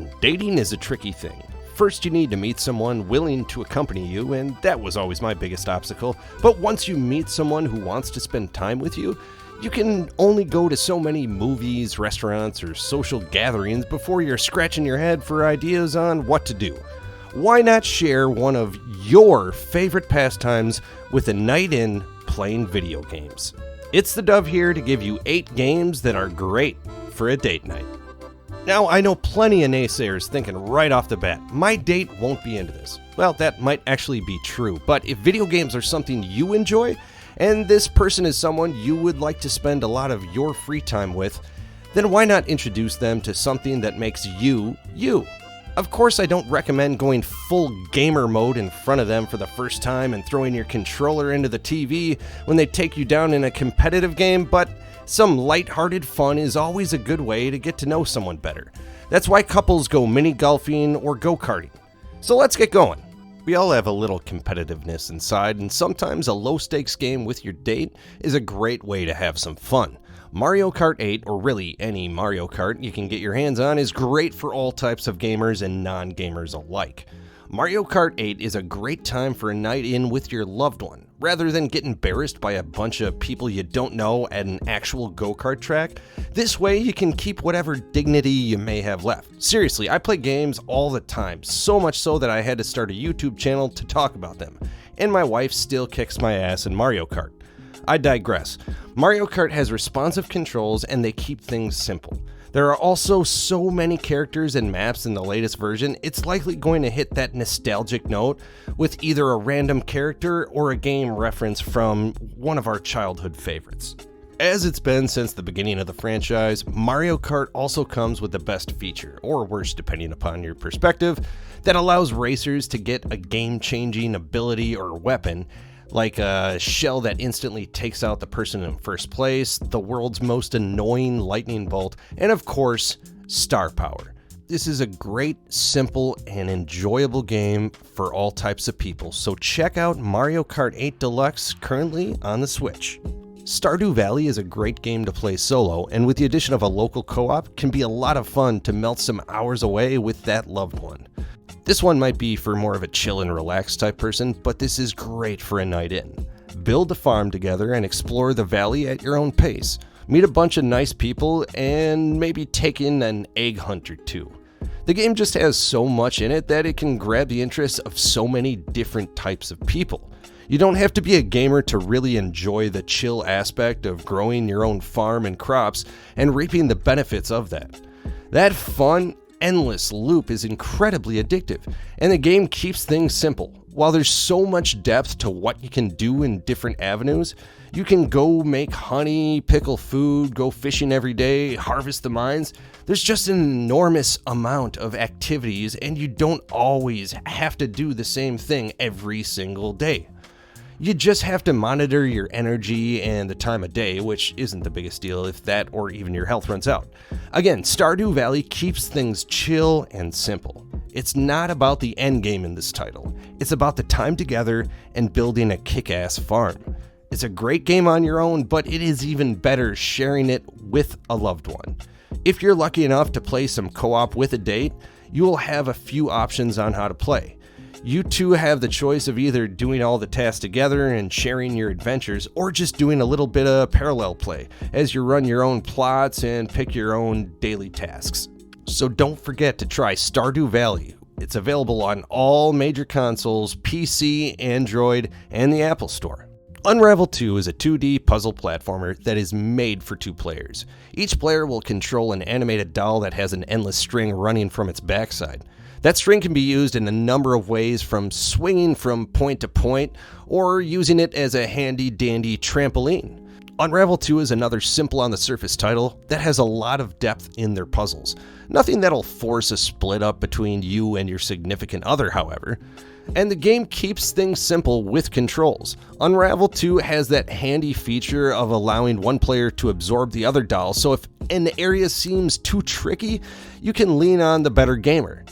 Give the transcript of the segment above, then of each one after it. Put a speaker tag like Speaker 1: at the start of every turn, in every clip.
Speaker 1: Listen, dating is a tricky thing. First, you need to meet someone willing to accompany you, and that was always my biggest obstacle. But once you meet someone who wants to spend time with you, you can only go to so many movies, restaurants, or social gatherings before you're scratching your head for ideas on what to do. Why not share one of your favorite pastimes with a night in playing video games? It's the Dove here to give you 8 games that are great for a date night. Now, I know plenty of naysayers thinking right off the bat, my date won't be into this. Well, that might actually be true, but if video games are something you enjoy, and this person is someone you would like to spend a lot of your free time with, then why not introduce them to something that makes you, you? Of course, I don't recommend going full gamer mode in front of them for the first time and throwing your controller into the TV when they take you down in a competitive game, but some lighthearted fun is always a good way to get to know someone better. That's why couples go mini golfing or go-karting. So let's get going. We all have a little competitiveness inside, and sometimes a low-stakes game with your date is a great way to have some fun. Mario Kart 8, or really any Mario Kart you can get your hands on, is great for all types of gamers and non-gamers alike. Mario Kart 8 is a great time for a night in with your loved one. Rather than get embarrassed by a bunch of people you don't know at an actual go-kart track, this way you can keep whatever dignity you may have left. Seriously, I play games all the time, so much so that I had to start a YouTube channel to talk about them. And my wife still kicks my ass in Mario Kart. I digress. Mario Kart has responsive controls and they keep things simple. There are also so many characters and maps in the latest version, it's likely going to hit that nostalgic note with either a random character or a game reference from one of our childhood favorites. As it's been since the beginning of the franchise, Mario Kart also comes with the best feature, or worse depending upon your perspective, that allows racers to get a game-changing ability or weapon, like a shell that instantly takes out the person in first place, the world's most annoying lightning bolt, and of course, star power. This is a great, simple, and enjoyable game for all types of people, so check out Mario Kart 8 Deluxe currently on the Switch. Stardew Valley is a great game to play solo, and with the addition of a local co-op, can be a lot of fun to melt some hours away with that loved one. This one might be for more of a chill and relax type person, but this is great for a night in. Build a farm together and explore the valley at your own pace. Meet a bunch of nice people and maybe take in an egg hunt or two. The game just has so much in it that it can grab the interest of so many different types of people. You don't have to be a gamer to really enjoy the chill aspect of growing your own farm and crops and reaping the benefits of that. That fun, endless loop is incredibly addictive, and the game keeps things simple. While there's so much depth to what you can do in different avenues, you can go make honey, pickle food, go fishing every day, harvest the mines. There's just an enormous amount of activities, and you don't always have to do the same thing every single day. You just have to monitor your energy and the time of day, which isn't the biggest deal if that or even your health runs out. Again, Stardew Valley keeps things chill and simple. It's not about the end game in this title. It's about the time together and building a kick-ass farm. It's a great game on your own, but it is even better sharing it with a loved one. If you're lucky enough to play some co-op with a date, you will have a few options on how to play. You two have the choice of either doing all the tasks together and sharing your adventures, or just doing a little bit of parallel play as you run your own plots and pick your own daily tasks. So don't forget to try Stardew Valley. It's available on all major consoles, PC, Android, and the Apple Store. Unravel 2 is a 2D puzzle platformer that is made for 2 players. Each player will control an animated doll that has an endless string running from its backside. That string can be used in a number of ways, from swinging from point to point, or using it as a handy-dandy trampoline. Unravel 2 is another simple-on-the-surface title that has a lot of depth in their puzzles. Nothing that'll force a split up between you and your significant other, however. And the game keeps things simple with controls. Unravel 2 has that handy feature of allowing one player to absorb the other doll, so if an area seems too tricky, you can lean on the better gamer.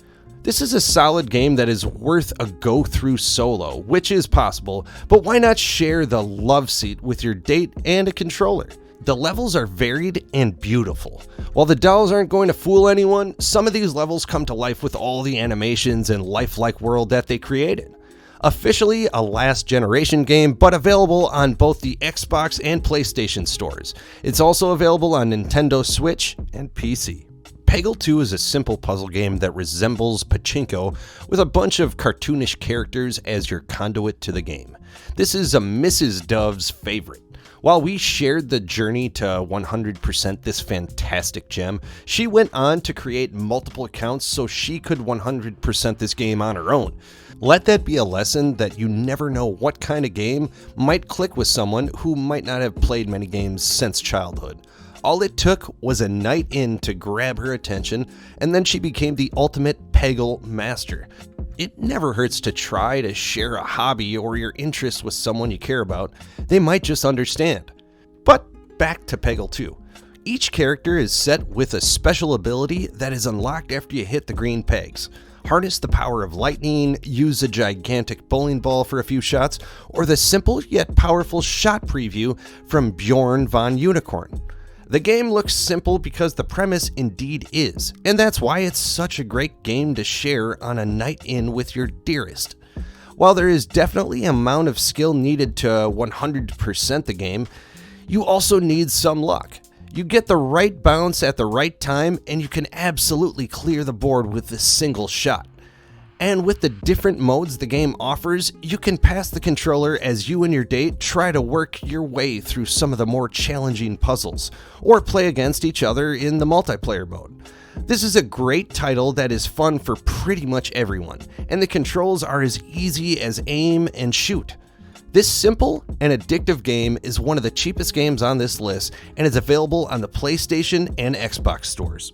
Speaker 1: This is a solid game that is worth a go-through solo, which is possible, but why not share the love seat with your date and a controller? The levels are varied and beautiful. While the dolls aren't going to fool anyone, some of these levels come to life with all the animations and lifelike world that they created. Officially a last generation game, but available on both the Xbox and PlayStation stores. It's also available on Nintendo Switch and PC. Peggle 2 is a simple puzzle game that resembles Pachinko with a bunch of cartoonish characters as your conduit to the game. This is a Mrs. Dove's favorite. While we shared the journey to 100% this fantastic gem, she went on to create multiple accounts so she could 100% this game on her own. Let that be a lesson that you never know what kind of game might click with someone who might not have played many games since childhood. All it took was a night in to grab her attention, and then she became the ultimate Peggle master. It never hurts to try to share a hobby or your interest with someone you care about. They might just understand. But back to Peggle 2. Each character is set with a special ability that is unlocked after you hit the green pegs. Harness the power of lightning, use a gigantic bowling ball for a few shots, or the simple yet powerful shot preview from Bjorn von Unicorn. The game looks simple because the premise indeed is, and that's why it's such a great game to share on a night in with your dearest. While there is definitely an amount of skill needed to 100% the game, you also need some luck. You get the right bounce at the right time, and you can absolutely clear the board with a single shot. And with the different modes the game offers, you can pass the controller as you and your date try to work your way through some of the more challenging puzzles, or play against each other in the multiplayer mode. This is a great title that is fun for pretty much everyone, and the controls are as easy as aim and shoot. This simple and addictive game is one of the cheapest games on this list and is available on the PlayStation and Xbox stores.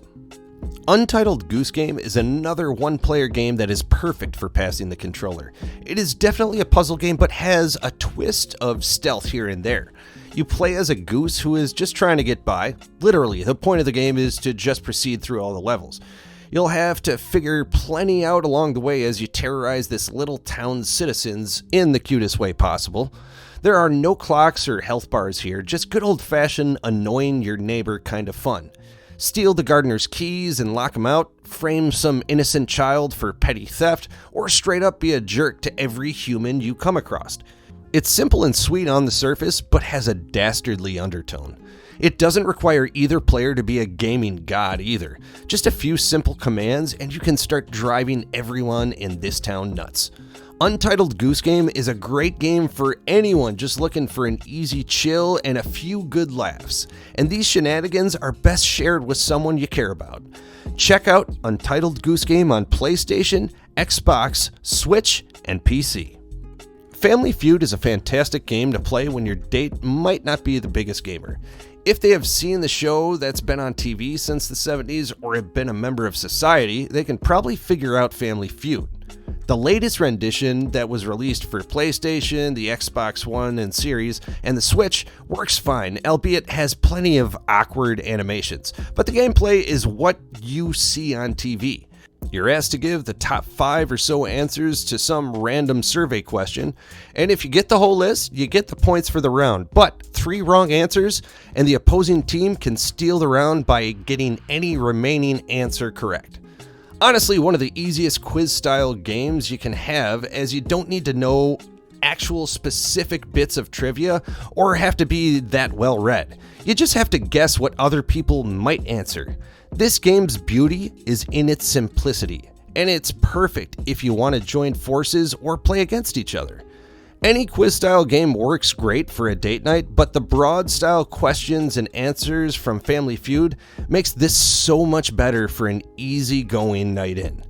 Speaker 1: Untitled Goose Game is another one-player game that is perfect for passing the controller. It is definitely a puzzle game, but has a twist of stealth here and there. You play as a goose who is just trying to get by. Literally, the point of the game is to just proceed through all the levels. You'll have to figure plenty out along the way as you terrorize this little town's citizens in the cutest way possible. There are no clocks or health bars here, just good old-fashioned annoying your neighbor kind of fun. Steal the gardener's keys and lock him out, frame some innocent child for petty theft, or straight up be a jerk to every human you come across. It's simple and sweet on the surface, but has a dastardly undertone. It doesn't require either player to be a gaming god either. Just a few simple commands and you can start driving everyone in this town nuts. Untitled Goose Game is a great game for anyone just looking for an easy chill and a few good laughs. And these shenanigans are best shared with someone you care about. Check out Untitled Goose Game on PlayStation, Xbox, Switch, and PC. Family Feud is a fantastic game to play when your date might not be the biggest gamer. If they have seen the show that's been on TV since the 70s or have been a member of society, they can probably figure out Family Feud. The latest rendition that was released for PlayStation, the Xbox One and Series, and the Switch works fine, albeit has plenty of awkward animations, but the gameplay is what you see on TV. You're asked to give the top 5 or so answers to some random survey question, and if you get the whole list, you get the points for the round, but 3 wrong answers, and the opposing team can steal the round by getting any remaining answer correct. Honestly, one of the easiest quiz-style games you can have, as you don't need to know actual specific bits of trivia or have to be that well read. You just have to guess what other people might answer. This game's beauty is in its simplicity, and it's perfect if you want to join forces or play against each other. Any quiz-style game works great for a date night, but the broad-style questions and answers from Family Feud makes this so much better for an easy-going night in.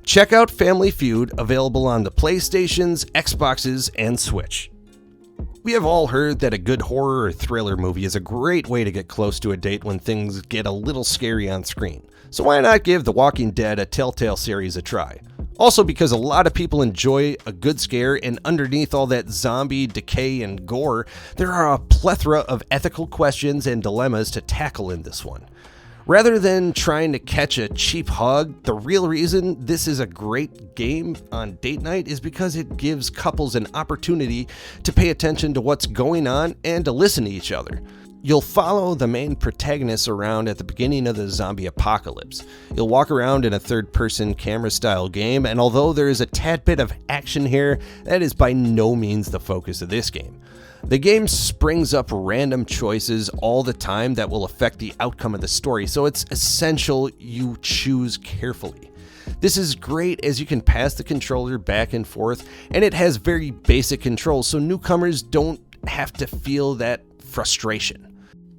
Speaker 1: Check out Family Feud, available on the PlayStations, Xboxes, and Switch. We have all heard that a good horror or thriller movie is a great way to get close to a date when things get a little scary on screen. So why not give The Walking Dead, a Telltale series, a try? Also because a lot of people enjoy a good scare, and underneath all that zombie decay and gore, there are a plethora of ethical questions and dilemmas to tackle in this one. Rather than trying to catch a cheap hug, the real reason this is a great game on date night is because it gives couples an opportunity to pay attention to what's going on and to listen to each other. You'll follow the main protagonist around at the beginning of the zombie apocalypse. You'll walk around in a third-person camera-style game, and although there is a tad bit of action here, that is by no means the focus of this game. The game springs up random choices all the time that will affect the outcome of the story, so it's essential you choose carefully. This is great as you can pass the controller back and forth, and it has very basic controls, so newcomers don't have to feel that frustration.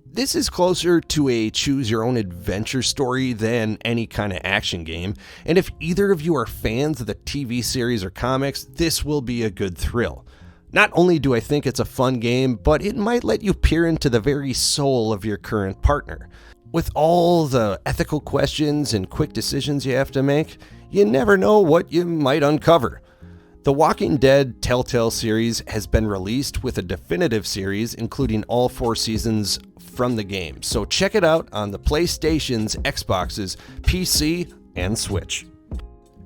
Speaker 1: This is closer to a choose-your-own-adventure story than any kind of action game, and if either of you are fans of the TV series or comics, this will be a good thrill. Not only do I think it's a fun game, but it might let you peer into the very soul of your current partner. With all the ethical questions and quick decisions you have to make, you never know what you might uncover. The Walking Dead Telltale series has been released with a definitive series, including all 4 seasons from the game, so check it out on the PlayStation's, Xbox's, PC, and Switch.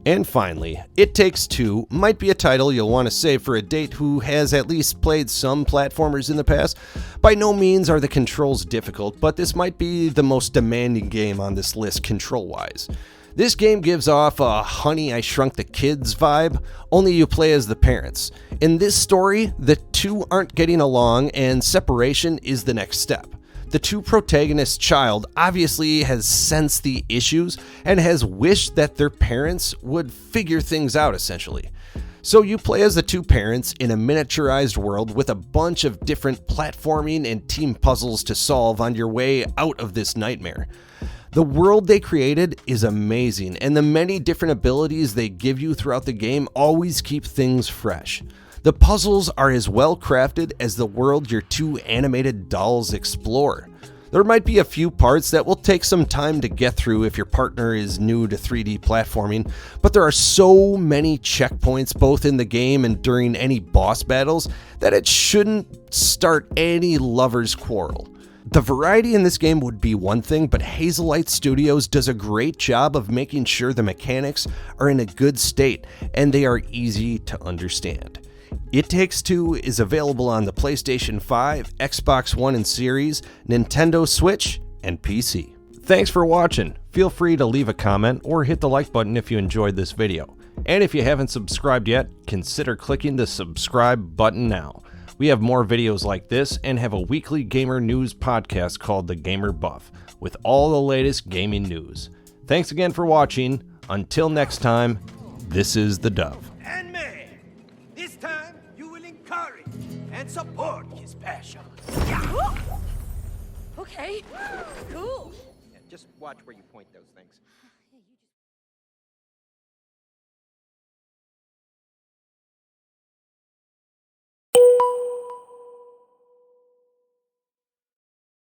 Speaker 1: And finally, It Takes Two might be a title you'll want to save for a date who has at least played some platformers in the past. By no means are the controls difficult, but this might be the most demanding game on this list control-wise. This game gives off a Honey, I Shrunk the Kids vibe, only you play as the parents. In this story, the two aren't getting along and separation is the next step. The two protagonists' child obviously has sensed the issues and has wished that their parents would figure things out essentially. So you play as the two parents in a miniaturized world with a bunch of different platforming and team puzzles to solve on your way out of this nightmare. The world they created is amazing, and the many different abilities they give you throughout the game always keep things fresh. The puzzles are as well crafted as the world your two animated dolls explore. There might be a few parts that will take some time to get through if your partner is new to 3D platforming, but there are so many checkpoints both in the game and during any boss battles that it shouldn't start any lover's quarrel. The variety in this game would be one thing, but Hazelight Studios does a great job of making sure the mechanics are in a good state and they are easy to understand. It Takes Two is available on the PlayStation 5, Xbox One and Series, Nintendo Switch, and PC. Thanks for watching. Feel free to leave a comment or hit the like button if you enjoyed this video. And if you haven't subscribed yet, consider clicking the subscribe button now. We have more videos like this and have a weekly gamer news podcast called The Gamer Buff, with all the latest gaming news. Thanks again for watching. Until next time, this is the Dove.
Speaker 2: And me, this time you will encourage and support his passion.
Speaker 3: Okay, cool.
Speaker 2: Yeah, just watch where you point those things.